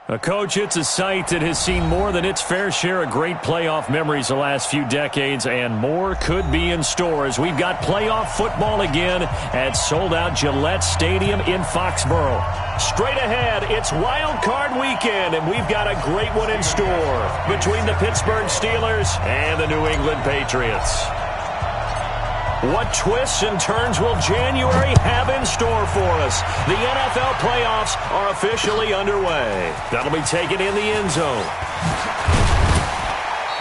Coach, it's a site that has seen more than its fair share of great playoff memories the last few decades, and more could be in store as we've got playoff football again at sold-out Gillette Stadium in Foxborough. Straight ahead, it's Wild Card Weekend, and we've got a great one in store between the Pittsburgh Steelers and the New England Patriots. What twists and turns will January have in store for us? The NFL playoffs are officially underway. That'll be taken in the end zone.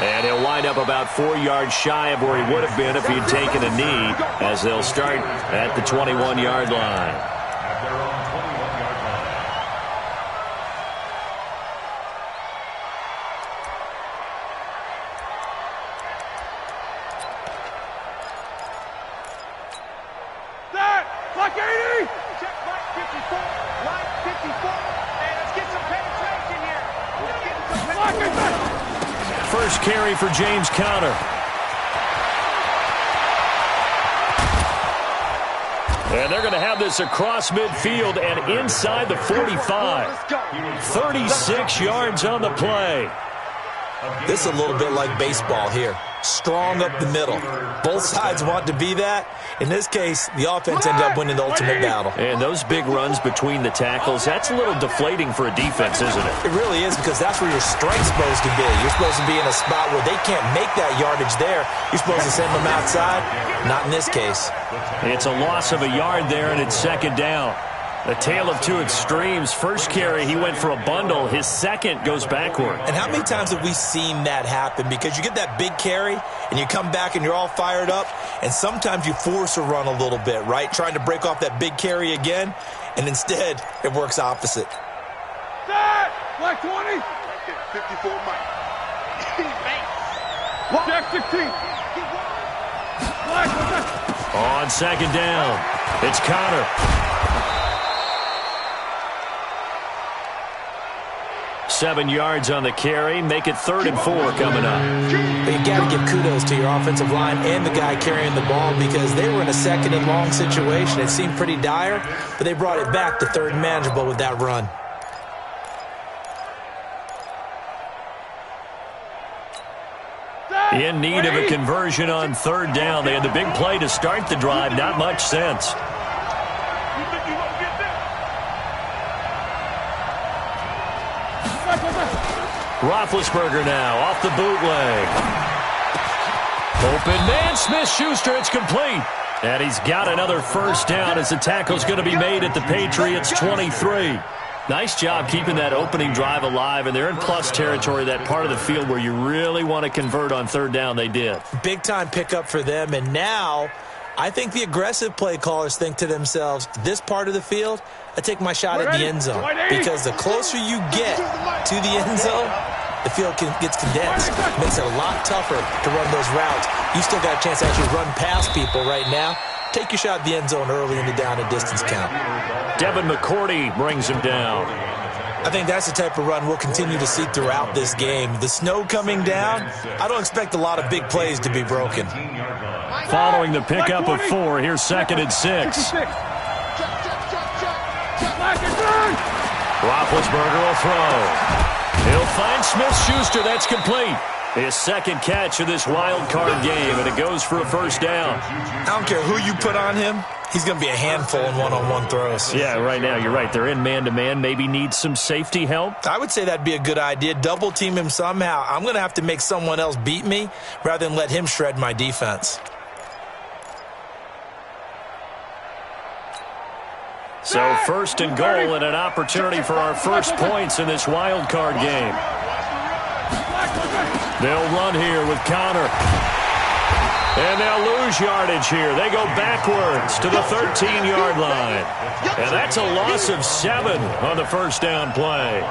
And he'll wind up about 4 yards shy of where he would have been if he'd taken a knee, as they'll start at the 21-yard line. First carry for James Conner. And they're going to have this across midfield and inside the 45. 36 yards on the play. This is a little bit like baseball here. Strong up the middle. Both sides want to be that. In this case, the offense ended up winning the ultimate battle. And those big runs between the tackles, that's a little deflating for a defense, isn't it? It really is, because that's where your strength's supposed to be. You're supposed to be in a spot where they can't make that yardage there. You're supposed to send them outside. Not in this case. It's a loss of a yard there, and it's second down. A tale of two extremes. First carry, he went for a bundle. His second goes backward. And how many times have we seen that happen? Because you get that big carry, and you come back and you're all fired up, and sometimes you force a run a little bit, right? Trying to break off that big carry again, and instead it works opposite. Set! Black 20! 54 Mike. Jack 16. Black, on second down, it's Conner. 7 yards on the carry. Make it 3rd and 4 coming up. But you got to give kudos to your offensive line and the guy carrying the ball, because they were in a second and long situation. It seemed pretty dire, but they brought it back to 3rd and manageable with that run. In need of a conversion on 3rd down. They had the big play to start the drive. Not much sense. Roethlisberger now off the bootleg. Open man, Smith-Schuster, it's complete. And he's got another first down as the tackle's going to be made at the Patriots 23. Nice job keeping that opening drive alive, and they're in plus territory, that part of the field where you really want to convert on 3rd down. They did. Big-time pickup for them, and now I think the aggressive play callers think to themselves, this part of the field, I take my shot at the end zone. Because the closer you get to the end zone, the field gets condensed. Makes it a lot tougher to run those routes. You still got a chance to actually run past people right now. Take your shot at the end zone early in the down and distance count. Devin McCourty brings him down. I think that's the type of run we'll continue to see throughout this game. The snow coming down, I don't expect a lot of big plays to be broken. Following the pickup of 4, here's 2nd and 6. Roethlisberger will throw. He'll find Smith-Schuster. That's complete. His second catch of this wild card game, and it goes for a first down. I don't care who you put on him. He's going to be a handful in one-on-one throws. Yeah, right now, you're right. They're in man-to-man. Maybe need some safety help. I would say that'd be a good idea. Double team him somehow. I'm going to have to make someone else beat me rather than let him shred my defense. So 1st and goal, and an opportunity for our first points in this wild card game. They'll run here with Conner. And they'll lose yardage here. They go backwards to the 13-yard line. And that's a loss of 7 on the first down play.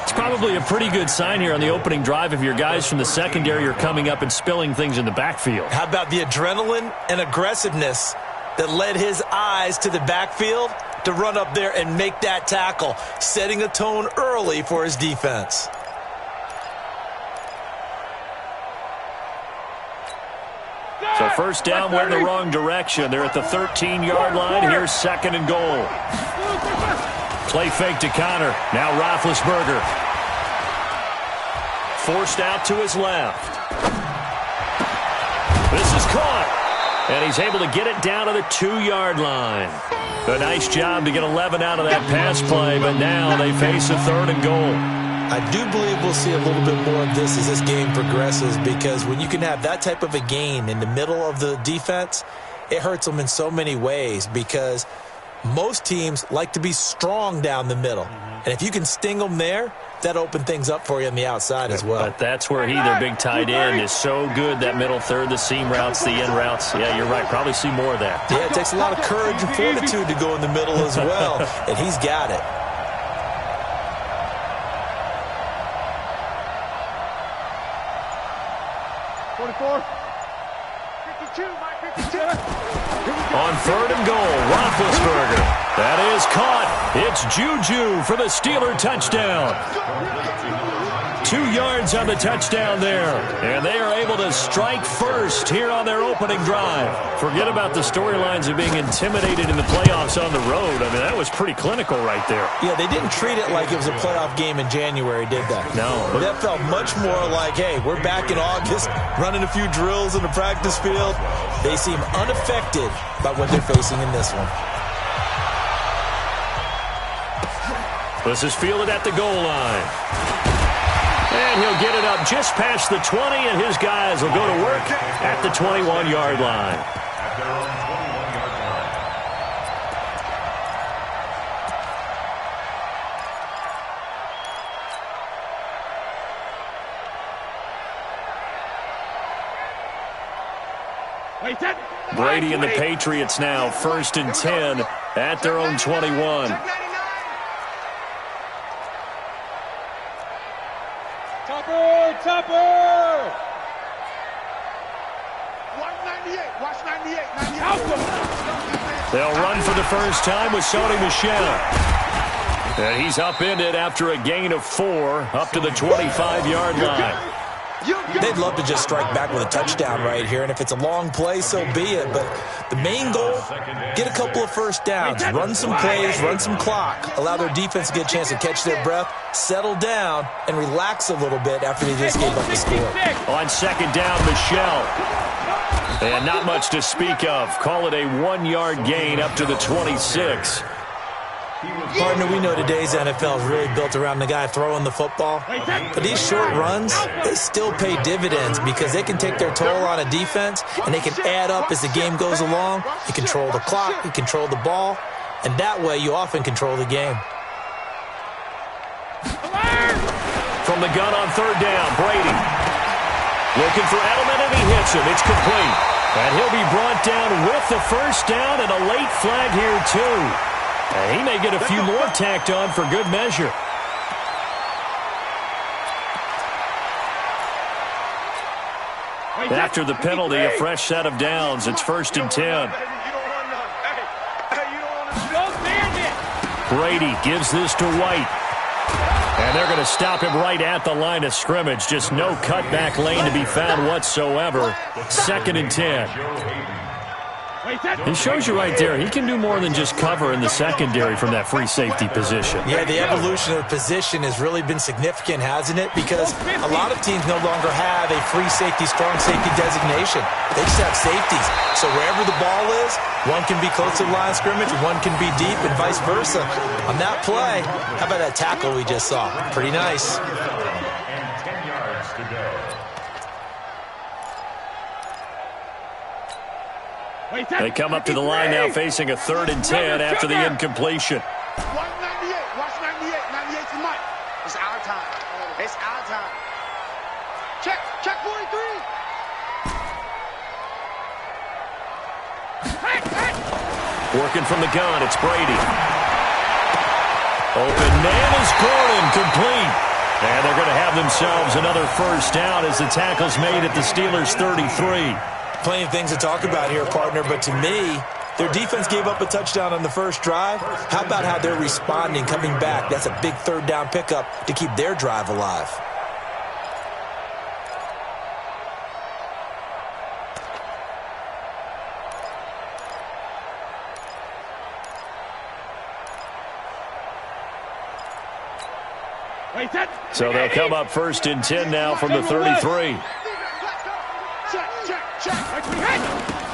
It's probably a pretty good sign here on the opening drive if your guys from the secondary are coming up and spilling things in the backfield. How about the adrenaline and aggressiveness that led his eyes to the backfield to run up there and make that tackle, setting a tone early for his defense. So first down went in the wrong direction. They're at the 13-yard line. Here's 2nd and goal. Play fake to Connor. Now Roethlisberger. Forced out to his left. This is caught. And he's able to get it down to the 2-yard line. A nice job to get 11 out of that pass play, but now they face a 3rd and goal. I do believe we'll see a little bit more of this as this game progresses, because when you can have that type of a gain in the middle of the defense, it hurts them in so many ways, because most teams like to be strong down the middle. And if you can sting them there, that opens things up for you on the outside as well. But that's where their big tight end, is so good, that middle third, the seam routes, the in routes. Yeah, you're right. Probably see more of that. Yeah, it takes a lot of courage and fortitude to go in the middle as well, and he's got it. On 3rd and goal, Roethlisberger. That is caught. It's Juju for the Steeler touchdown. 2 yards on the touchdown there. And they are able to strike first here on their opening drive. Forget about the storylines of being intimidated in the playoffs on the road. I mean, that was pretty clinical right there. Yeah, they didn't treat it like it was a playoff game in January, did they? No. That felt much more like, hey, we're back in August, running a few drills in the practice field. They seem unaffected by what they're facing in this one. This is fielded at the goal line. And he'll get it up just past the 20, and his guys will go to work at the 21-yard line. Brady and the Patriots now 1st and 10 at their own 21. Topper! 198. Watch 98. 98. They'll run for the first time with Sony Michel. And he's upended after a gain of 4 up to the 25-yard line. They'd love to just strike back with a touchdown right here, and if it's a long play, so be it. But the main goal, get a couple of first downs, run some plays, run some clock, allow their defense to get a chance to catch their breath, settle down, and relax a little bit after they just gave up the score. On 2nd down, Michel. And not much to speak of. Call it a 1-yard gain up to the 26. Partner, we know today's NFL is really built around the guy throwing the football. But these short runs, they still pay dividends because they can take their toll on a defense, and they can add up as the game goes along. You control the clock, you control the ball, and that way you often control the game. From the gun on 3rd down, Brady. Looking for Edelman, and he hits him. It's complete. And he'll be brought down with the first down, and a late flag here, too. And he may get a few more tacked on for good measure. After the penalty, a fresh set of downs. It's 1st and 10. Brady gives this to White. And they're going to stop him right at the line of scrimmage. Just no cutback lane to be found whatsoever. 2nd and 10. He shows you right there, he can do more than just cover in the secondary from that free safety position. Yeah, the evolution of the position has really been significant, hasn't it? Because a lot of teams no longer have a free safety, strong safety designation. They just have safeties. So wherever the ball is, one can be close to the line of scrimmage, one can be deep, and vice versa. On that play, how about that tackle we just saw? Pretty nice. They come up to the line now facing a 3rd and 10 after the incompletion. 198. Watch 98. 98 to Mike. It's our time. It's our time. Check 43. Working from the gun, it's Brady. Open man is Gordon, complete. And they're going to have themselves another first down as the tackle's made at the Steelers' 33. Plenty of things to talk about here, partner, but to me, their defense gave up a touchdown on the first drive. How about how they're responding, coming back? That's a big 3rd down pickup to keep their drive alive. So they'll come up 1st and 10 now from the 33.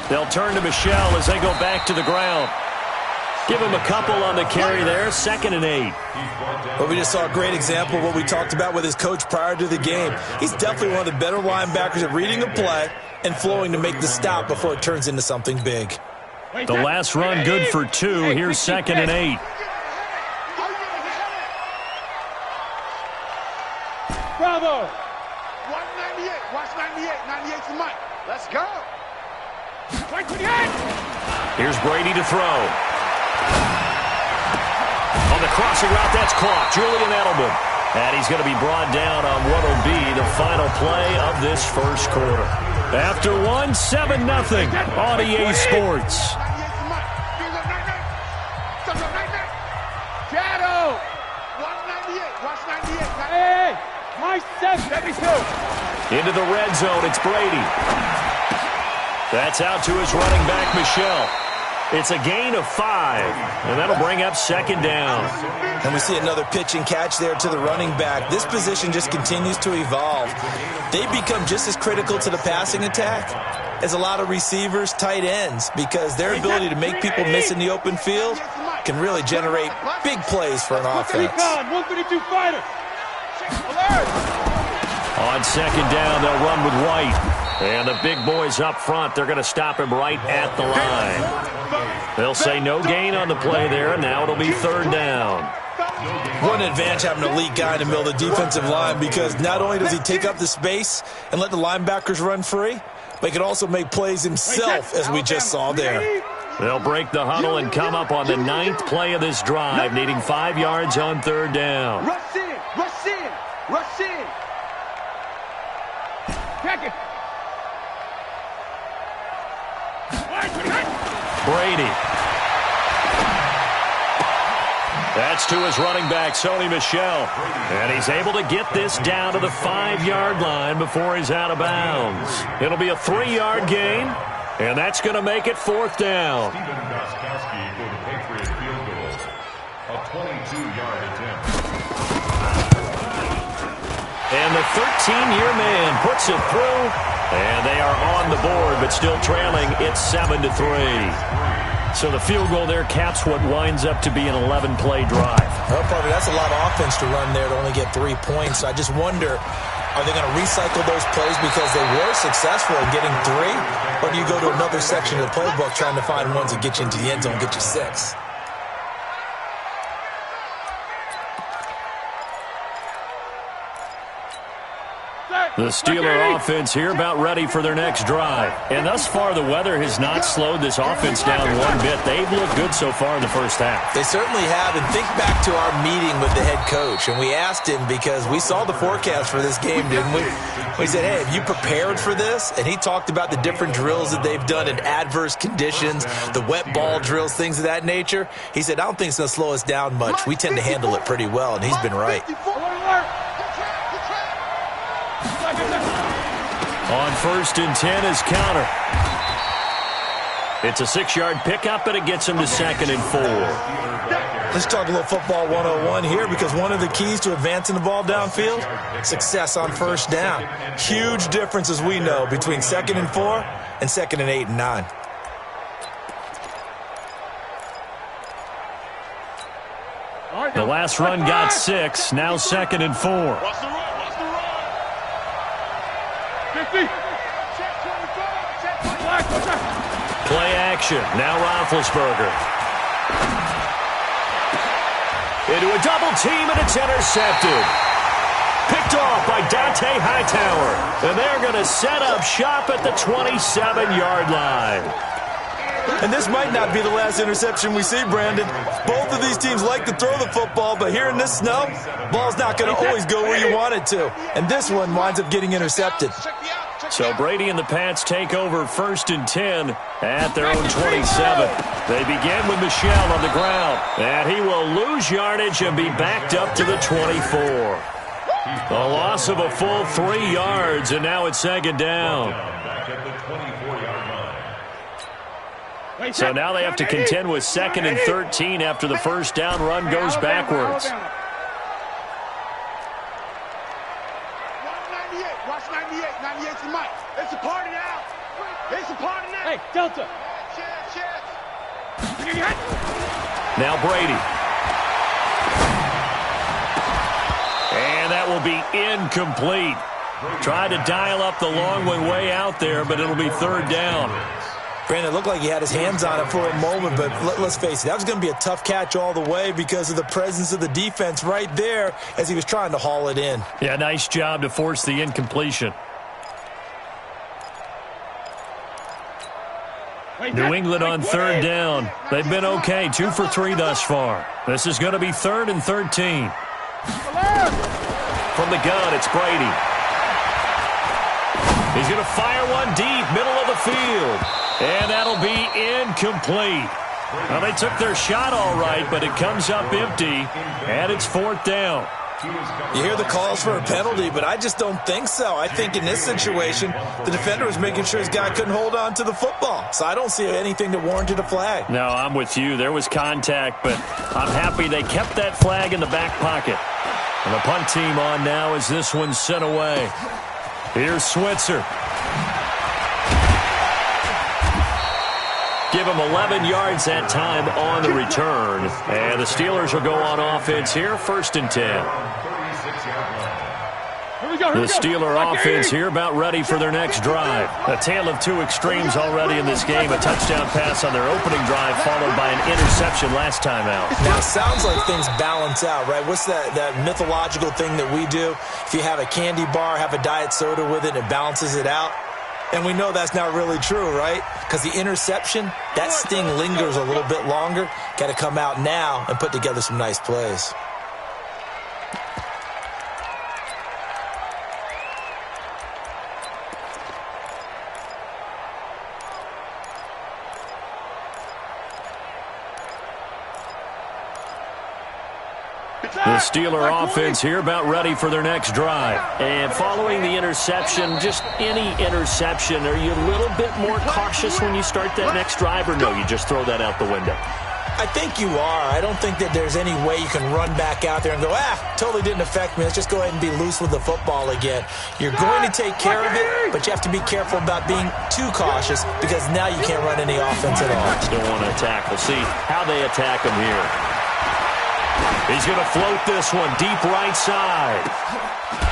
They'll turn to Michel as they go back to the ground. Give him a couple on the carry there, 2nd and 8. Well, we just saw a great example of what we talked about with his coach prior to the game. He's definitely one of the better linebackers at reading a play and flowing to make the stop before it turns into something big. The last run good for 2. Here's 2nd and 8. Bravo. 198. Watch 98. 98 to Mike. Let's go. Here's Brady to throw. On the crossing route, that's caught. Julian Edelman. And he's going to be brought down on what will be the final play of this first quarter. After 7-0 on EA Sports. Shadow. 198. Watch 98. Hey, my 72. Into the red zone, it's Brady. That's out to his running back, Michel. It's a gain of 5, and that'll bring up 2nd down. And we see another pitch and catch there to the running back. This position just continues to evolve. They become just as critical to the passing attack as a lot of receivers, tight ends, because their ability to make people miss in the open field can really generate big plays for an offense. 152 fighter. Alert. On 2nd down, they'll run with White. And the big boys up front, they're going to stop him right at the line. They'll say no gain on the play there, and now it'll be 3rd down. What an advantage having an elite guy in the middle of the defensive line, because not only does he take up the space and let the linebackers run free, but he can also make plays himself, as we just saw there. They'll break the huddle and come up on the 9th play of this drive, needing 5 yards on 3rd down. Rush in. Rush in. Rush in. Pack it. Brady. That's to his running back, Sony Michel. And he's able to get this down to the 5-yard line before he's out of bounds. It'll be a 3-yard gain, and that's going to make it 4th down. Stephen Gostkowski for the Patriot field goal. A 22-yard attempt. And the 13-year man puts it through. And they are on the board, but still trailing. It's 7-3. So the field goal there caps what winds up to be an 11-play drive. Well, partner, that's a lot of offense to run there to only get 3 points. So I just wonder, are they going to recycle those plays because they were successful in getting 3? Or do you go to another section of the playbook trying to find ones that get you into the end zone and get you 6? The Steeler offense here about ready for their next drive. And thus far, the weather has not slowed this offense down one bit. They've looked good so far in the first half. They certainly have. And think back to our meeting with the head coach. And we asked him, because we saw the forecast for this game, didn't we? We said, hey, have you prepared for this? And he talked about the different drills that they've done in adverse conditions, the wet ball drills, things of that nature. He said, I don't think it's going to slow us down much. We tend to handle it pretty well, and he's been right. On 1st and 10 is counter. It's a 6-yard pickup, and it gets him to 2nd and 4. Let's talk a little football 101 here, because one of the keys to advancing the ball downfield, success on 1st down. Huge difference, as we know, between 2nd and 4 and 2nd and 8 and 9. The last run got 6, now 2nd and 4. Play action. Now Roethlisberger. Into a double team, and it's intercepted. Picked off by Dante Hightower. And they're going to set up shop at the 27-yard line. And this might not be the last interception we see, Brandon. Both of these teams like to throw the football, but here in this snow, ball's not going to always go where you want it to. And this one winds up getting intercepted. So Brady and the Pats take over 1st and 10 at their own 27. They begin with Michel on the ground, and he will lose yardage and be backed up to the 24. A loss of a full 3 yards, and now it's 2nd down. So now they have to contend with 2nd and 13 after the 1st down run goes backwards. 98. Watch 98. 98 to Mike. It's a party now. It's a party now. Hey, Delta. Cheers. Now Brady. And that will be incomplete. Tried to dial up the long way out there, but it'll be third down. Brandon, it looked like he had his hands on it for a moment, but let's face it, that was going to be a tough catch all the way because of the presence of the defense right there as he was trying to haul it in. Yeah, nice job to force the incompletion. New England on third down. They've been okay, 2 for 3 thus far. This is going to be 3rd and 13. From the gun, it's Brady. He's going to fire one deep, middle of the field. And that'll be incomplete. Well, they took their shot all right, but it comes up empty, and it's 4th down. You hear the calls for a penalty, but I just don't think so. I think in this situation, the defender was making sure his guy couldn't hold on to the football. So I don't see anything that warranted a flag. No, I'm with you. There was contact, but I'm happy they kept that flag in the back pocket. And the punt team on now as this one's sent away. Here's Switzer. Give him 11 yards that time on the return. And the Steelers will go on offense here, 1st and 10. The Steeler offense here about ready for their next drive. A tale of 2 extremes already in this game. A touchdown pass on their opening drive followed by an interception last time out. Now, it sounds like things balance out, right? What's that mythological thing that we do? If you have a candy bar, have a diet soda with it, it balances it out. And we know that's not really true, right? Because the interception, that sting lingers a little bit longer. Got to come out now and put together some nice plays. The Steeler offense here about ready for their next drive. And following the interception, just any interception, are you a little bit more cautious when you start that next drive, or no, you just throw that out the window? I think you are. I don't think that there's any way you can run back out there and go, totally didn't affect me. Let's just go ahead and be loose with the football again. You're going to take care of it, but you have to be careful about being too cautious because now you can't run any offense at all. Still want to attack. We'll see how they attack him here. He's going to float this one deep right side.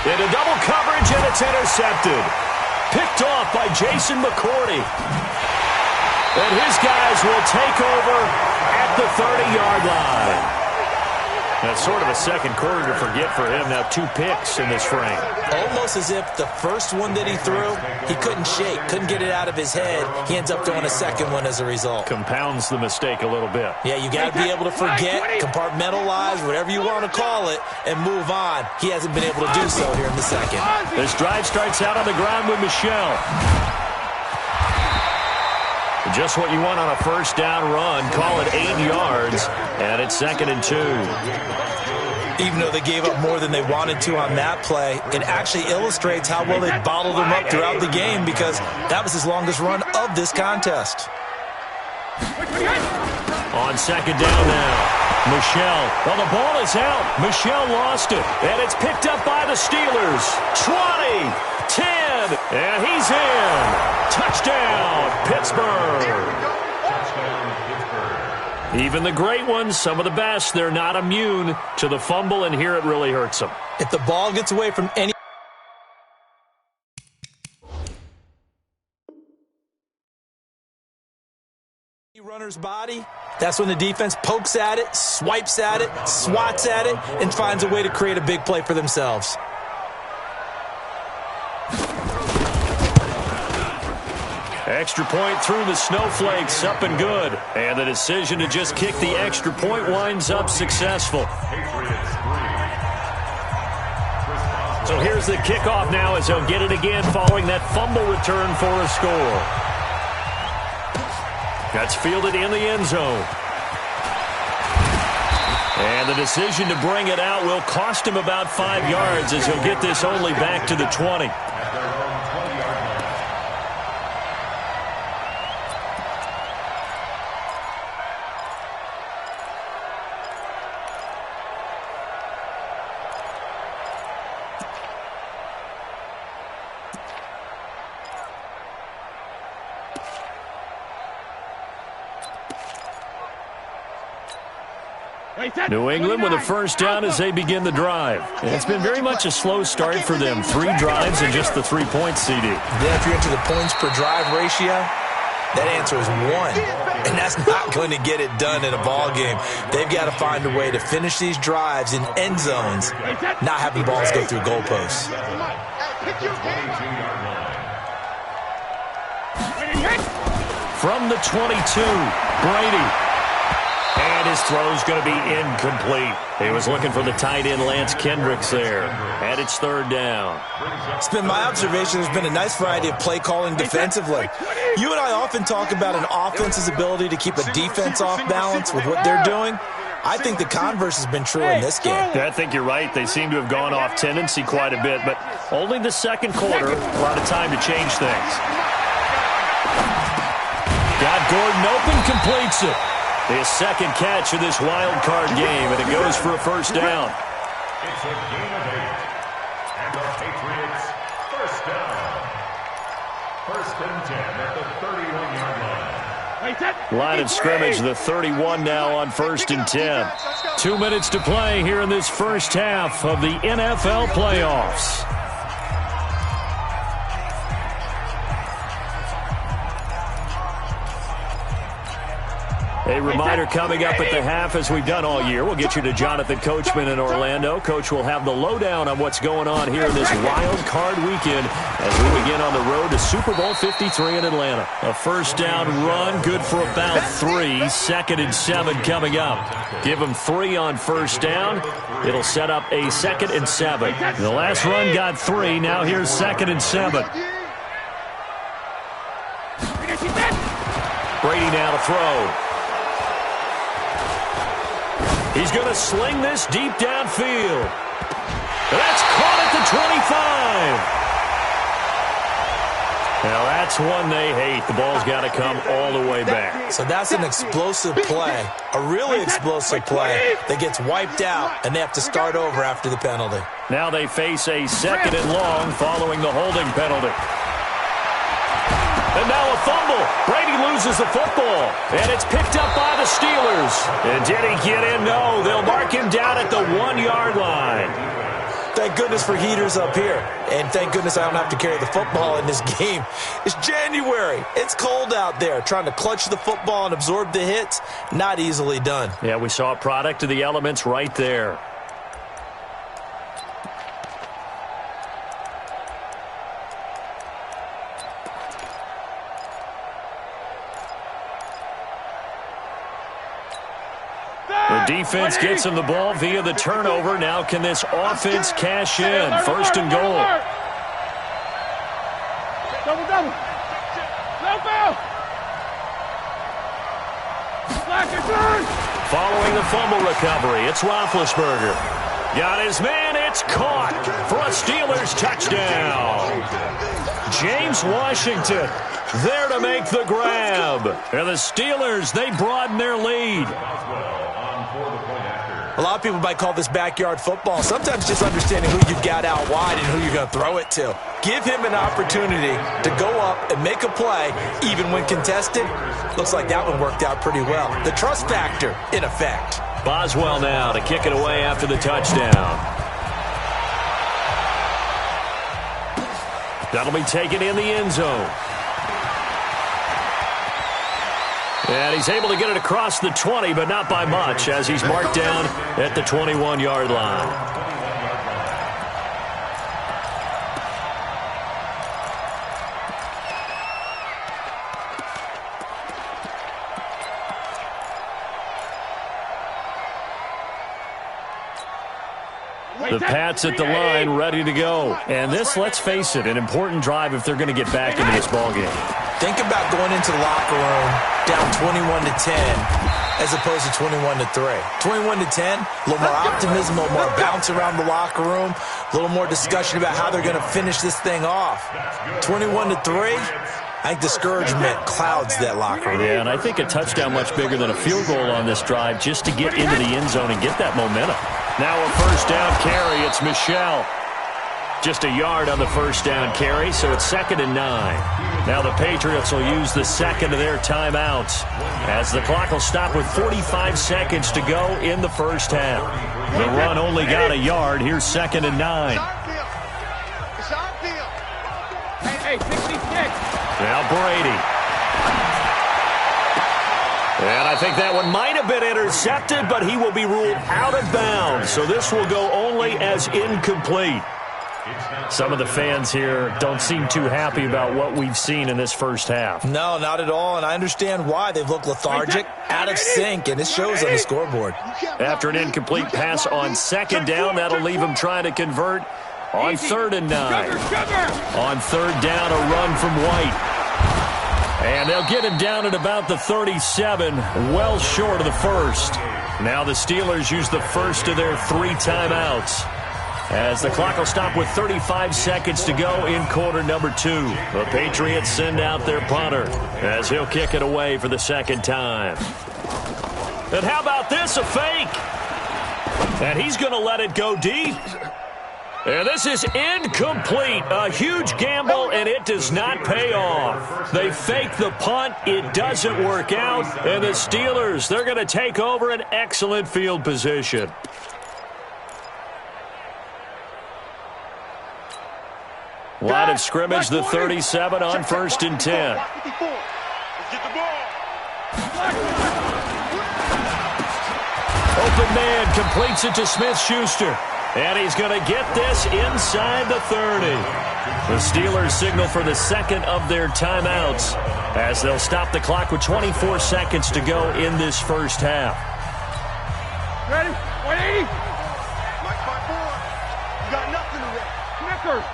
Into double coverage, and it's intercepted. Picked off by Jason McCourty. And his guys will take over at the 30-yard line. That's sort of a second quarter to forget for him. Now 2 picks in this frame. Almost as if the first one that he threw, he couldn't shake, couldn't get it out of his head. He ends up throwing a second one as a result. Compounds the mistake a little bit. Yeah, you got to be able to forget, compartmentalize, whatever you want to call it, and move on. He hasn't been able to do so here in the second. This drive starts out on the ground with Michel. Just what you want on a first down run. Call it 8 yards, and it's 2nd and 2. Even though they gave up more than they wanted to on that play, it actually illustrates how well they bottled them up throughout the game because that was his longest run of this contest. On 2nd down now, Michel. Well, the ball is out. Michel lost it, and it's picked up by the Steelers. 20, 10, and he's in. Touchdown, Pittsburgh. Even the great ones, some of the best, they're not immune to the fumble, and here it really hurts them. If the ball gets away from any runner's body, that's when the defense pokes at it, swipes at it, swats at it, and finds a way to create a big play for themselves. Extra point through the snowflakes, up and good. And the decision to just kick the extra point winds up successful. So here's the kickoff now as they'll get it again following that fumble return for a score. That's fielded in the end zone. And the decision to bring it out will cost him about 5 yards as he'll get this only back to the 20. New England with a first down as they begin the drive. And it's been very much a slow start for them. 3 drives and just the 3 points, CD. Then if you're into the points per drive ratio, that answer is 1. And that's not going to get it done in a ball game. They've got to find a way to finish these drives in end zones, not having balls go through goalposts. From the 22, Brady. And his throw's going to be incomplete. He was looking for the tight end, Lance Kendricks, there. And it's 3rd down. It's been my observation there's been a nice variety of play calling defensively. You and I often talk about an offense's ability to keep a defense off balance with what they're doing. I think the converse has been true in this game. Yeah, I think you're right. They seem to have gone off tendency quite a bit, but only the second quarter, a lot of time to change things. Got Gordon open, completes it. His second catch of this wild card game, and it goes for a first down. It's a gain of 8. And the Patriots, first down. 1st and 10 at the 31-yard line. Line of scrimmage, the 31 now on 1st and 10. 2 minutes to play here in this first half of the NFL playoffs. A reminder coming up at the half, as we've done all year. We'll get you to Jonathan Coachman in Orlando. Coach will have the lowdown on what's going on here in this wild card weekend as we begin on the road to Super Bowl 53 in Atlanta. A first down run, good for about 3. 2nd and 7 coming up. Give them 3 on first down. It'll set up a 2nd and 7. The last run got 3. Now here's 2nd and 7. Brady now to throw. He's going to sling this deep downfield. That's caught at the 25. Now, that's one they hate. The ball's got to come all the way back. So that's an explosive play, a really explosive play that gets wiped out, and they have to start over after the penalty. Now they face a 2nd and long following the holding penalty. And now a fumble. Brady loses the football. And it's picked up by the Steelers. And did he get in? No. They'll mark him down at the 1-yard line. Thank goodness for heaters up here. And thank goodness I don't have to carry the football in this game. It's January. It's cold out there. Trying to clutch the football and absorb the hits, not easily done. Yeah, we saw a product of the elements right there. The defense gets him the ball via the turnover. Now can this offense cash in? 1st and goal. Double. Following the fumble recovery, it's Roethlisberger. Got his man. It's caught for a Steelers touchdown. James Washington there to make the grab. And the Steelers, they broaden their lead. A lot of people might call this backyard football. Sometimes just understanding who you've got out wide and who you're going to throw it to. Give him an opportunity to go up and make a play, even when contested. Looks like that one worked out pretty well. The trust factor, in effect. Boswell now to kick it away after the touchdown. That'll be taken in the end zone. And he's able to get it across the 20, but not by much, as he's marked down at the 21-yard line. The Pats at the line, ready to go. And this, let's face it, an important drive if they're going to get back into this ballgame. Think about going into the locker room down 21-10 as opposed to 21-3. 21-10, a little more optimism, a little more bounce around the locker room, a little more discussion about how they're going to finish this thing off. 21-3, I think discouragement clouds that locker room. Yeah, and I think a touchdown much bigger than a field goal on this drive just to get into the end zone and get that momentum. Now a first down carry. It's Michel. Just a yard on the first down carry, so it's 2nd and 9. Now the Patriots will use the second of their timeouts as the clock will stop with 45 seconds to go in the first half. The run only got a yard. Here's 2nd and 9. It's our field. Hey, 66. Now Brady. And I think that one might have been intercepted, but he will be ruled out of bounds. So this will go only as incomplete. Some of the fans here don't seem too happy about what we've seen in this first half. No, not at all, and I understand why. They've looked lethargic, out of sync, and it shows on the scoreboard. After an incomplete pass on 2nd down, that'll leave them trying to convert on 3rd and 9. On 3rd down, a run from White. And they'll get him down at about the 37, well short of the first. Now the Steelers use the first of their 3 timeouts, as the clock will stop with 35 seconds to go in quarter number 2. The Patriots send out their punter as he'll kick it away for the 2nd time. And how about this, a fake? And he's going to let it go deep. And this is incomplete. A huge gamble, and it does not pay off. They fake the punt. It doesn't work out. And the Steelers, they're going to take over an excellent field position. Line of scrimmage, the 37 on 1st and 10. Open man completes it to Smith-Schuster. And he's going to get this inside the 30. The Steelers signal for the second of their timeouts as they'll stop the clock with 24 seconds to go in this first half. Ready? 180. Like 5-4. You got nothing to that. Snickers.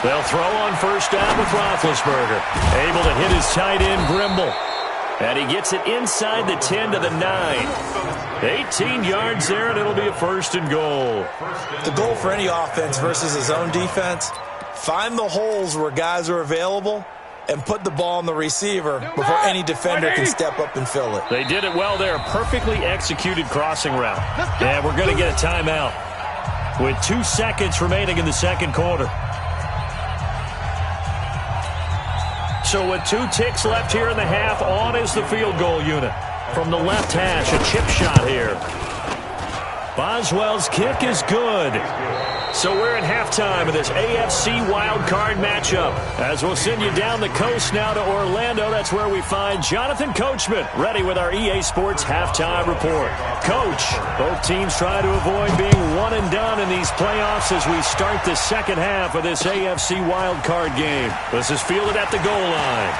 They'll throw on 1st down with Roethlisberger. Able to hit his tight end, Grimble. And he gets it inside the 10 to the 9. 18 yards there, and it'll be a 1st and goal. The goal for any offense versus his own defense, find the holes where guys are available and put the ball on the receiver before any defender can step up and fill it. They did it well there. Perfectly executed crossing route. And we're going to get a timeout with 2 seconds remaining in the second quarter. So with 2 ticks left here in the half, on is the field goal unit. From the left hash, a chip shot here. Boswell's kick is good. So we're at halftime of this AFC wildcard matchup. As we'll send you down the coast now to Orlando, that's where we find Jonathan Coachman, ready with our EA Sports halftime report. Coach, both teams try to avoid being one and done in these playoffs as we start the second half of this AFC wildcard game. This is fielded at the goal line.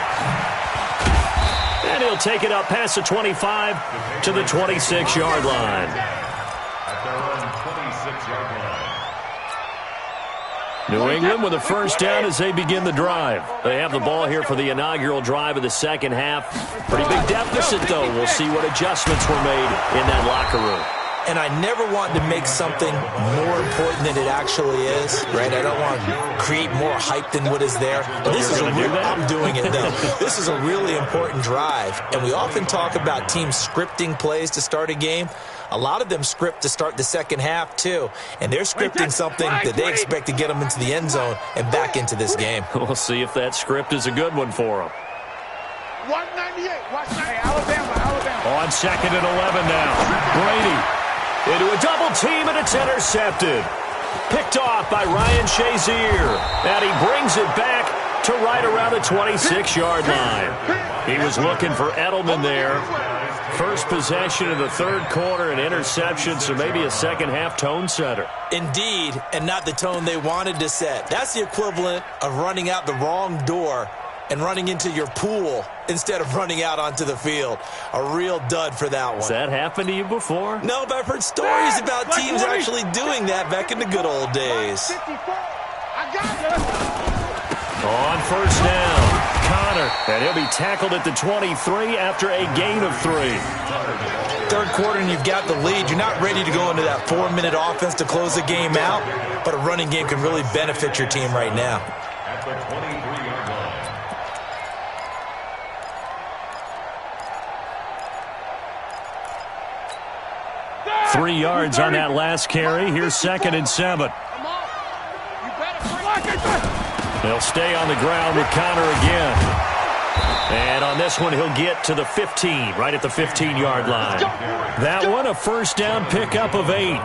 And he'll take it up past the 25 to the 26-yard line. At their own 26-yard line. New England with a 1st down as they begin the drive. They have the ball here for the inaugural drive of the second half. Pretty big deficit, though. We'll see what adjustments were made in that locker room. And I never want to make something more important than it actually is, right? I don't want to create more hype than what is there. But this is I'm doing it, though. This is a really important drive. And we often talk about teams scripting plays to start a game. A lot of them script to start the second half, too. And they're scripting something that they expect to get them into the end zone and back into this game. We'll see if that script is a good one for them. 198. Watch that. Alabama. On 2nd and 11 now. Brady into a double team, and it's intercepted. Picked off by Ryan Shazier. And he brings it back to right around the 26-yard line. He was looking for Edelman there. First possession of the third quarter, an interception, so maybe a second-half tone setter. Indeed, and not the tone they wanted to set. That's the equivalent of running out the wrong door and running into your pool instead of running out onto the field. A real dud for that one. Has that happened to you before? No, but I've heard stories about teams actually doing that back in the good old days. 54. I got it. On 1st down, Connor, and he'll be tackled at the 23 after a gain of 3. Third quarter and you've got the lead. You're not ready to go into that 4-minute offense to close the game out, but a running game can really benefit your team right now. At the 23-yard line. 3 yards on that last carry. Here's 2nd and 7. They'll stay on the ground with Connor again. And on this one, he'll get to the 15, right at the 15-yard line. That one, a first down pickup of 8.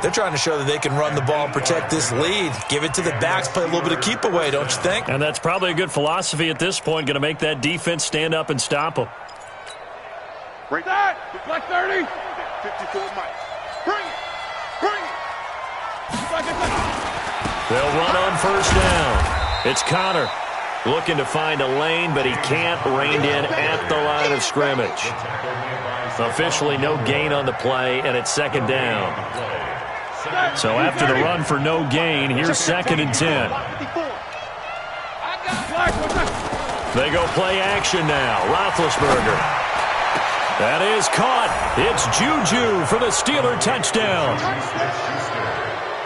They're trying to show that they can run the ball and protect this lead. Give it to the backs, play a little bit of keep away, don't you think? And that's probably a good philosophy at this point, going to make that defense stand up and stop them. Bring that! Black 30! 54 Mike. Bring it! Bring it! They'll run on first down. It's Connor looking to find a lane, but he can't rein in at the line of scrimmage. Officially no gain on the play, and it's 2nd down. So after the run for no gain, here's 2nd and 10. They go play action now. Roethlisberger. That is caught. It's Juju for the Steeler touchdown.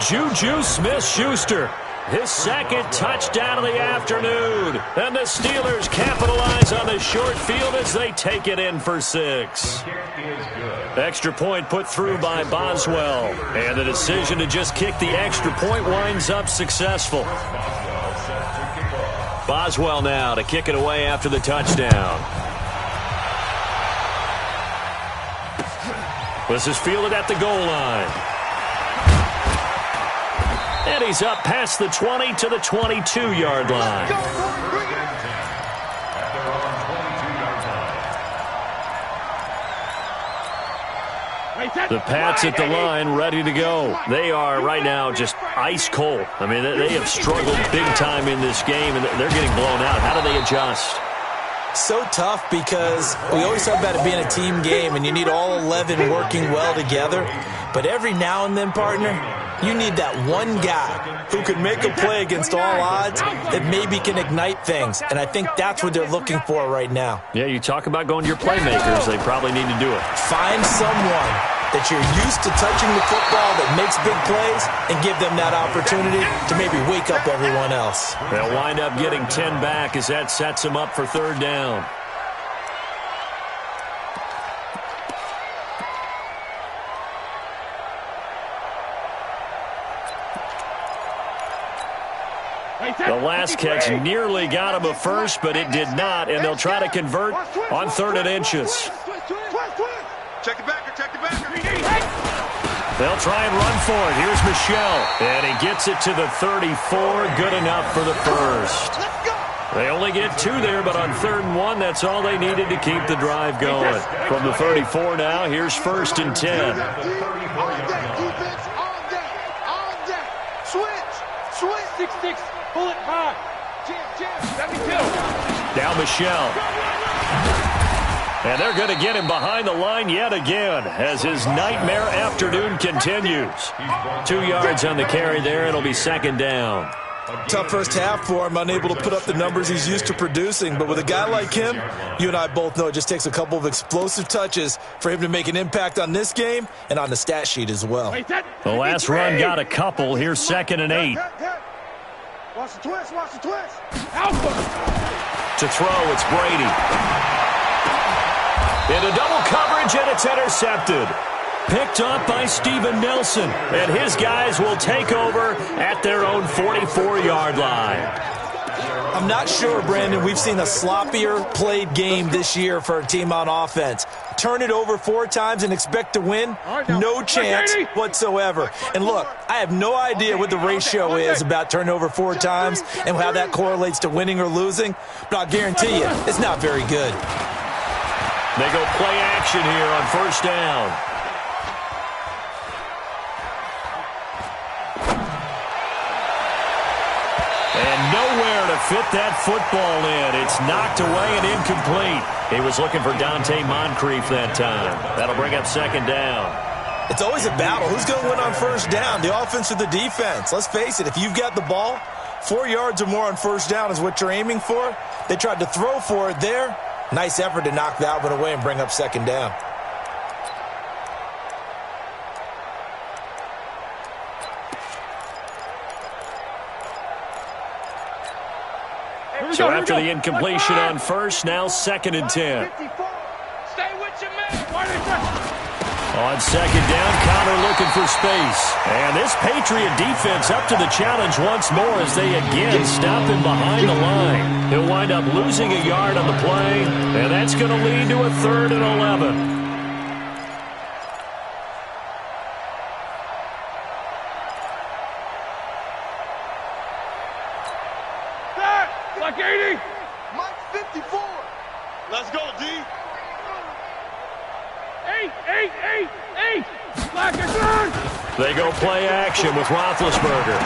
Juju Smith-Schuster, his 2nd touchdown of the afternoon. And the Steelers capitalize on the short field as they take it in for 6. Extra point put through by Boswell. And the decision to just kick the extra point winds up successful. Boswell now to kick it away after the touchdown. This is fielded at the goal line. And he's up past the 20 to the 22-yard line. The Pats at the line ready to go. They are right now just ice cold. I mean, they have struggled big time in this game, and they're getting blown out. How do they adjust? So tough because we always talk about it being a team game, and you need all 11 working well together. But every now and then, partner, you need that one guy who can make a play against all odds that maybe can ignite things. And I think that's what they're looking for right now. Yeah, you talk about going to your playmakers. They probably need to do it. Find someone that you're used to touching the football that makes big plays and give them that opportunity to maybe wake up everyone else. They'll wind up getting 10 back as that sets them up for 3rd down. The last catch nearly got him a first, but it did not, and they'll try to convert on 3rd and inches. Check it back. They'll try and run for it. Here's Michelle, and he gets it to the 34. Good enough for the first. They only get 2 there, but on 3rd and 1, that's all they needed to keep the drive going. From the 34 now, here's 1st and 10. All day, defense, all day. Switch. 6-6, pull it high. Jam, 72. Now Michelle. And they're going to get him behind the line yet again as his nightmare afternoon continues. 2 yards on the carry there. It'll be 2nd down. Tough first half for him, unable to put up the numbers he's used to producing. But with a guy like him, you and I both know it just takes a couple of explosive touches for him to make an impact on this game and on the stat sheet as well. The last run got a couple. Here's 2nd and 8. Watch the twist. Alpha. To throw, it's Brady. Into double coverage, and it's intercepted. Picked up by Steven Nelson, and his guys will take over at their own 44-yard line. I'm not sure, Brandon, we've seen a sloppier played game this year for a team on offense. Turn it over 4 times and expect to win? No chance whatsoever. And look, I have no idea what the ratio is about turning over 4 times and how that correlates to winning or losing, but I'll guarantee you it's not very good. They go play action here on 1st down. And nowhere to fit that football in. It's knocked away and incomplete. He was looking for Dante Moncrief that time. That'll bring up 2nd down. It's always a battle. Who's going to win on 1st down, the offense or the defense? Let's face it, if you've got the ball, 4 yards or more on 1st down is what you're aiming for. They tried to throw for it there. Nice effort to knock that one away and bring up 2nd down. So after the incompletion on 1st, now 2nd and 10. Stay with your man. On second down, Connor looking for space. And this Patriot defense up to the challenge once more as they again stop him behind the line. He'll wind up losing a yard on the play, and that's going to lead to a 3rd and 11. Like 80. Mike 54. Let's go, D. 8. Black and turn. They go play action with Roethlisberger.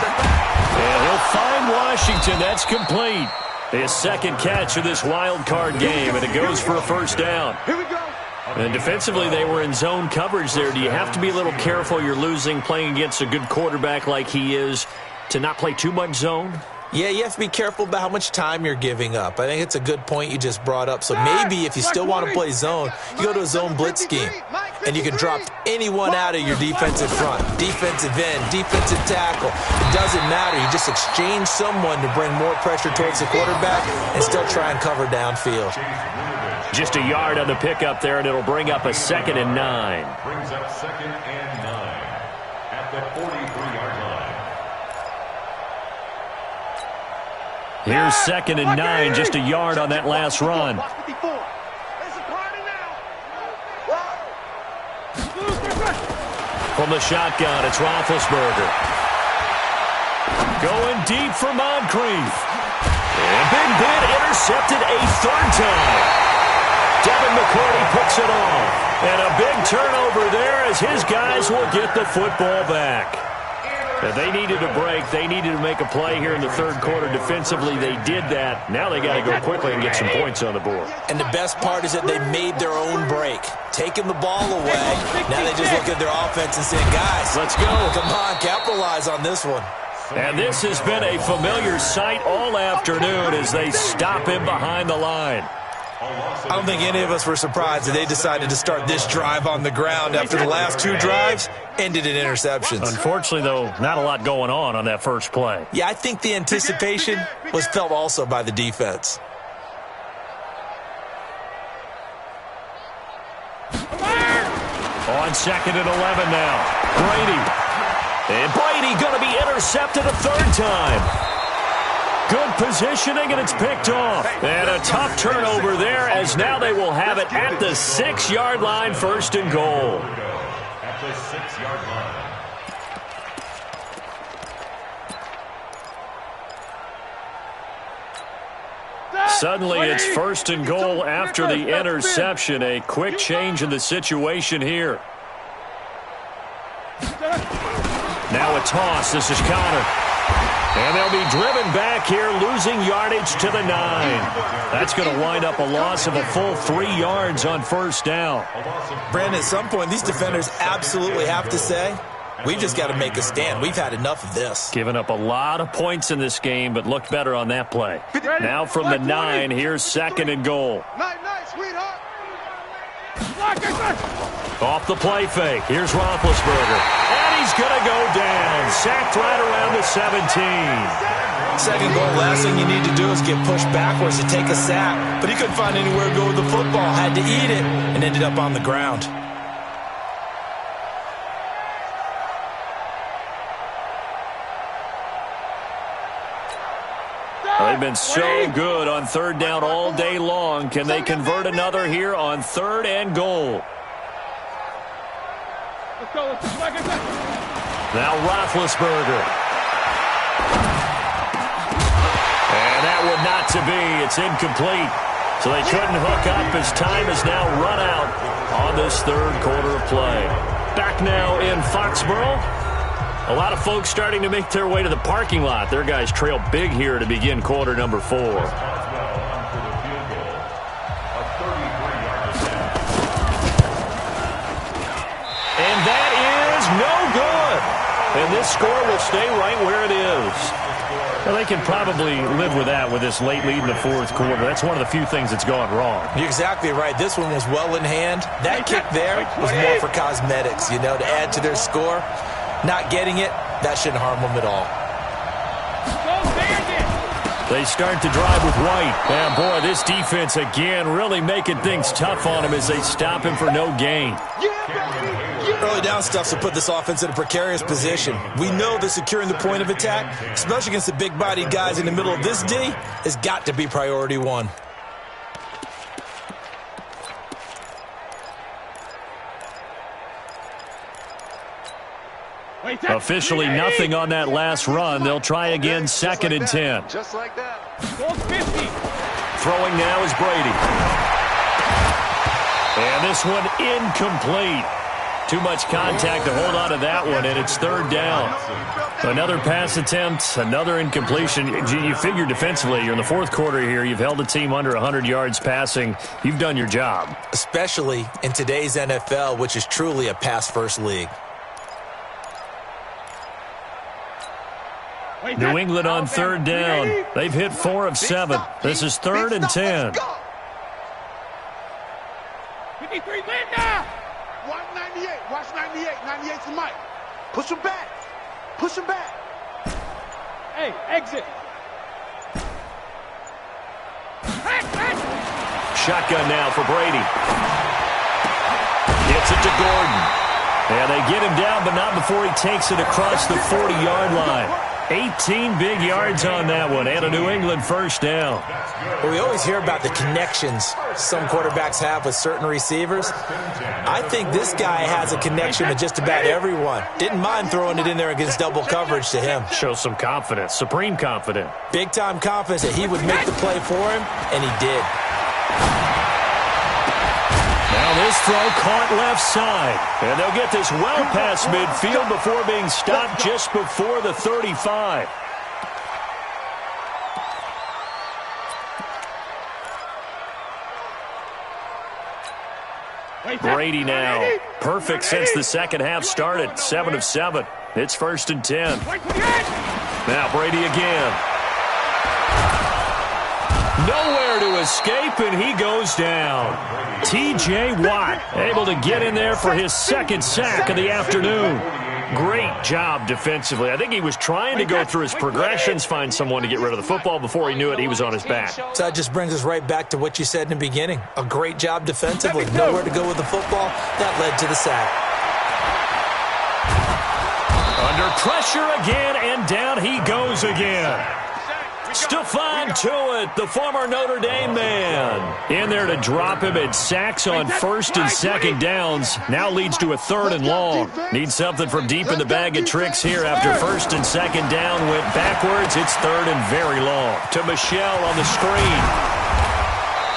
And he'll find Washington. That's complete. His second catch of this wild card game, and it goes for a first down. Here we go. And defensively, they were in zone coverage there. Do you have to be a little careful? You're losing, playing against a good quarterback like he is, to not play too much zone? Yeah, you have to be careful about how much time you're giving up. I think it's a good point you just brought up. So maybe if you still want to play zone, you go to a zone blitz scheme. And you can drop anyone out of your defensive front. Defensive end, defensive tackle. It doesn't matter. You just exchange someone to bring more pressure towards the quarterback and still try and cover downfield. Just a yard on the pickup there, and it'll bring up a 2nd and 9. Brings up 2nd and 9 at the 43-yard line. Here's 2nd and 9, just a yard on that last run. From the shotgun, it's Roethlisberger. Going deep for Moncrief. And Big Ben intercepted a 3rd time. Devin McCourty picks it off. And a big turnover there as his guys will get the football back. If they needed a break, they needed to make a play here in the 3rd quarter. Defensively, they did that. Now they got to go quickly and get some points on the board. And the best part is that they made their own break. Taking the ball away. Now they just look at their offense and say, guys, let's go. Come on, capitalize on this one. And this has been a familiar sight all afternoon as they stop him behind the line. I don't think any of us were surprised that they decided to start this drive on the ground after the last 2 drives ended in interceptions. Unfortunately, though, not a lot going on that first play. Yeah, I think the anticipation was felt also by the defense. On 2nd and 11 now. Brady. And Brady going to be intercepted a 3rd time. Good positioning, and it's picked off. And a tough turnover there as now they will have it at the 6-yard line, 1st and goal. At the 6-yard line. Suddenly it's 1st and goal after the interception. A quick change in the situation here. Now a toss. This is Connor. And they'll be driven back here, losing yardage to the 9. That's going to wind up a loss of a full 3 yards on 1st down. Brandon, at some point, these defenders absolutely have to say, we've just got to make a stand. We've had enough of this. Given up a lot of points in this game, but looked better on that play. Now from the 9, here's 2nd and goal. Nice, sweetheart. Off the play fake. Here's Roethlisberger. And he's going to go down. Sacked right around the 17. 2nd goal, last thing you need to do is get pushed backwards to take a sack. But he couldn't find anywhere to go with the football. Had to eat it and ended up on the ground. They've been so good on 3rd down all day long. Can they convert another here on 3rd and goal? Let's go. Now Roethlisberger. And that one not to be. It's incomplete. So they couldn't hook up as time has now run out on this 3rd quarter of play. Back now in Foxborough. A lot of folks starting to make their way to the parking lot. Their guys trail big here to begin quarter number 4. And that is no good. And this score will stay right where it is. Well, they can probably live with that with this late lead in the 4th quarter. That's one of the few things that's gone wrong. You're exactly right. This one was well in hand. That kick there was more for cosmetics, to add to their score. Not getting it, that shouldn't harm them at all. They start to drive with White. And, boy, this defense, again, really making things tough on him as they stop him for no gain. Yeah, baby. Early down stuff to put this offense in a precarious position. We know that securing the point of attack, especially against the big-bodied guys in the middle of this D, has got to be priority one. Officially nothing on that last run. They'll try again, 2nd and 10. Just like that. Throwing now is Brady. And this one incomplete. Too much contact to hold on to that one, and it's 3rd down. Another pass attempt, another incompletion. You figure defensively, you're in the 4th quarter here. You've held the team under 100 yards passing. You've done your job. Especially in today's NFL, which is truly a pass-first league. New England on 3rd down. They've hit 4 of 7. This is 3rd and 10. 53, Linda! Watch 98. Watch 98. 98 to Mike. Push him back. Push him back. Hey, exit. Shotgun now for Brady. Gets it to Gordon. And they get him down, but not before he takes it across the 40-yard line. 18 big yards on that one, and a New England 1st down. Well, we always hear about the connections some quarterbacks have with certain receivers. I think this guy has a connection with just about everyone. Didn't mind throwing it in there against double coverage to him. Shows some confidence, supreme confidence. Big-time confidence that he would make the play for him, and he did. Now this throw caught left side. And they'll get this well past midfield before being stopped just before the 35. Brady now. Perfect since the second half started. 7 of 7. It's 1st and 10. Now Brady again. Nowhere to escape, and he goes down. T.J. Watt able to get in there for his 2nd sack of the afternoon. Great job defensively. I think he was trying to go through his progressions, find someone to get rid of the football. Before he knew it, he was on his back. So that just brings us right back to what you said in the beginning. A great job defensively. Nowhere to go with the football. That led to the sack. Under pressure again, and down he goes again. Stephon Tuitt, the former Notre Dame man, in there to drop him at sacks on 1st and 2nd downs. Now leads to a 3rd and long. Needs something from deep in the bag of tricks here after 1st and 2nd down. Went backwards. It's 3rd and very long. To Michel on the screen.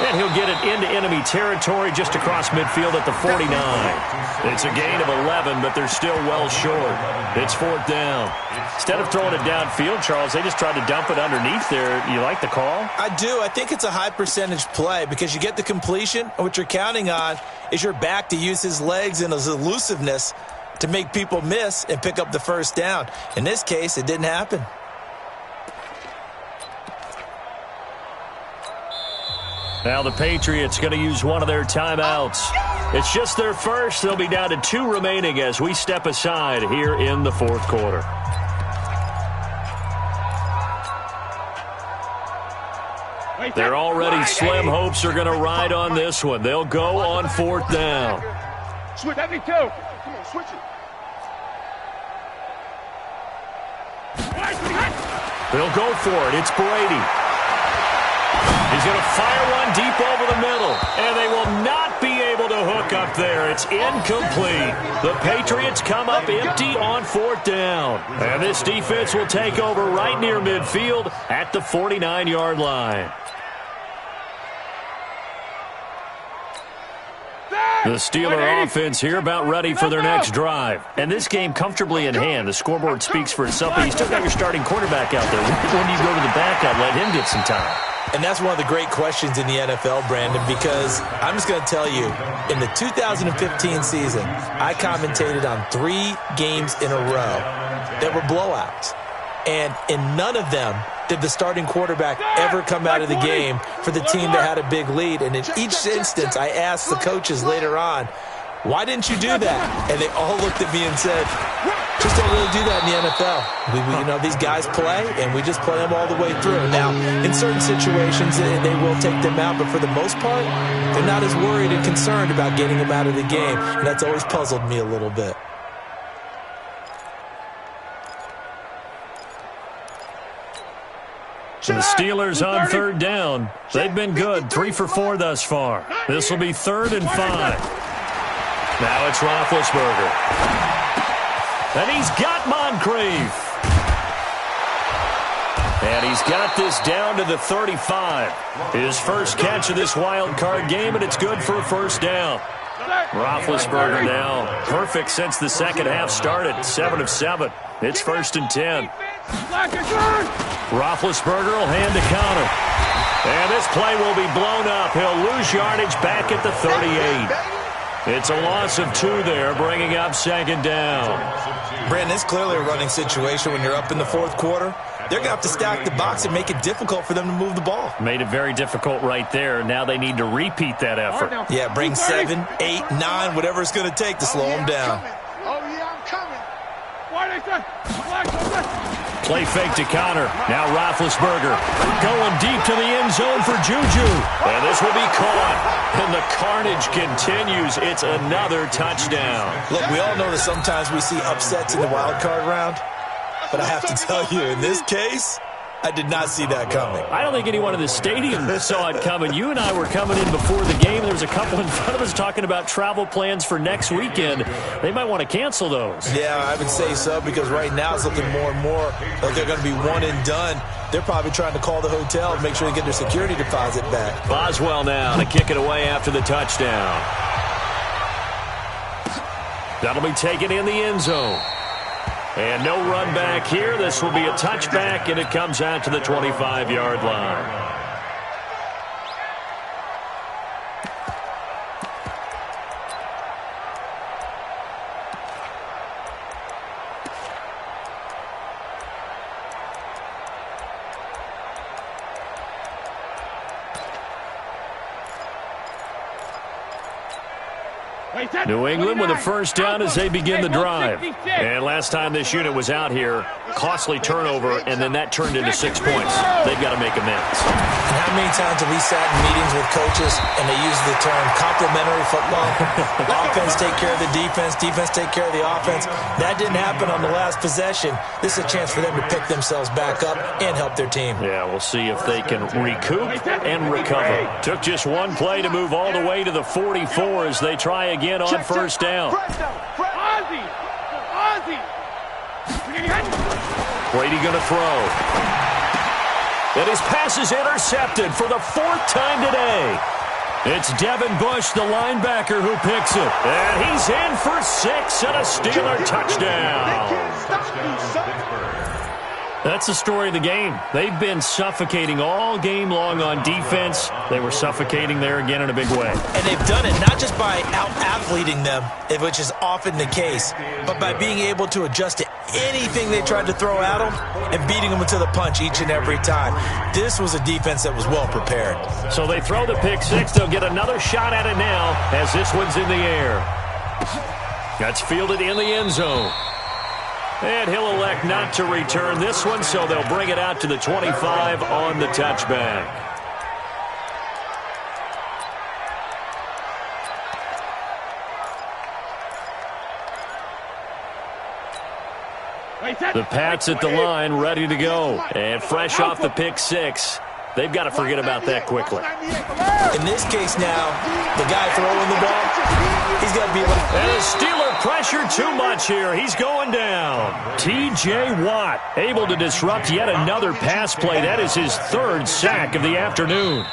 And he'll get it into enemy territory just across midfield at the 49. It's a gain of 11, but they're still well short. It's 4th down. Instead of throwing it downfield, Charles, they just tried to dump it underneath there. You like the call? I do. I think it's a high-percentage play because you get the completion, and what you're counting on is your back to use his legs and his elusiveness to make people miss and pick up the 1st down. In this case, it didn't happen. Now the Patriots going to use one of their timeouts. It's just their first. They'll be down to 2 remaining as we step aside here in the 4th quarter. Their already slim hopes are going to ride on this one. They'll go on 4th down. Switch 72. Come on, switch it. They'll go for it. It's Brady. He's going to fire one deep over the middle, and they will not be able to hook up there. It's incomplete. The Patriots come up empty on 4th down, and this defense will take over right near midfield at the 49-yard line. The Steeler offense here about ready for their next drive. And this game comfortably in hand. The scoreboard speaks for itself, but you still got your starting quarterback out there. When do you go to the backup, let him get some time? And that's one of the great questions in the NFL, Brandon, because I'm just going to tell you, in the 2015 season, I commentated on 3 games in a row that were blowouts. And in none of them did the starting quarterback ever come out of the game for the team that had a big lead. And in each instance, I asked the coaches later on, Why didn't you do that? And they all looked at me and said, just don't really do that in the NFL. These guys play, and we just play them all the way through. Now, in certain situations, they will take them out, but for the most part, they're not as worried and concerned about getting them out of the game, and that's always puzzled me a little bit. The Steelers on third down. They've been good, 3 for 4 thus far. This will be 3rd and 5. Now it's Roethlisberger. And he's got Moncrief. And he's got this down to the 35. His first catch of this wild card game, and it's good for a first down. Roethlisberger now perfect since the second half started, 7 of 7. It's 1st and 10. Roethlisberger will hand to counter. And this play will be blown up. He'll lose yardage back at the 38. It's a loss of 2 there, bringing up 2nd down. Brandon, it's clearly a running situation when you're up in the 4th quarter. They're going to have to stack the box and make it difficult for them to move the ball. Made it very difficult right there. Now they need to repeat that effort. Yeah, bring 7, 8, 9, whatever it's going to take to slow them down. Oh, yeah, I'm coming. Play fake to counter. Now Roethlisberger going deep to the end zone for Juju. And this will be caught. And the carnage continues. It's another touchdown. Look, we all know that sometimes we see upsets in the wild card round. But I have to tell you, in this case, I did not see that coming. I don't think anyone in the stadium saw it coming. You and I were coming in before the game. There was a couple in front of us talking about travel plans for next weekend. They might want to cancel those. Yeah, I would say so, because right now it's looking more and more like they're going to be one and done. They're probably trying to call the hotel and make sure they get their security deposit back. Boswell now to kick it away after the touchdown. That'll be taken in the end zone. And no run back here. This will be a touchback, and it comes out to the 25-yard line. New England with a first down as they begin the drive. And last time this unit was out here, costly turnover, and then that turned into 6 points. They've got to make amends. And how many times have we sat in meetings with coaches and they use the term complementary football? Offense take care of the defense, defense take care of the offense. That didn't happen on the last possession. This is a chance for them to pick themselves back up and help their team. Yeah, we'll see if they can recoup and recover. Took just one play to move all the way to the 44 as they try again on first down. Brady going to throw. And his pass is intercepted for the 4th time today. It's Devin Bush, the linebacker, who picks it. And he's in for 6 and a Steeler touchdown. That's the story of the game. They've been suffocating all game long on defense. They were suffocating there again in a big way. And they've done it not just by out-athleting them, which is often the case, but by being able to adjust to anything they tried to throw at them and beating them to the punch each and every time. This was a defense that was well prepared. So they throw the pick 6. They'll get another shot at it now as this one's in the air. That's fielded in the end zone. And he'll elect not to return this one, so they'll bring it out to the 25 on the touchback. The Pats at the line, ready to go. And fresh off the pick 6. They've got to forget about that quickly. In this case now, the guy throwing the ball, he's got to be able to... And the Steeler pressure too much here. He's going down. T.J. Watt able to disrupt yet another pass play. That is his 3rd sack of the afternoon.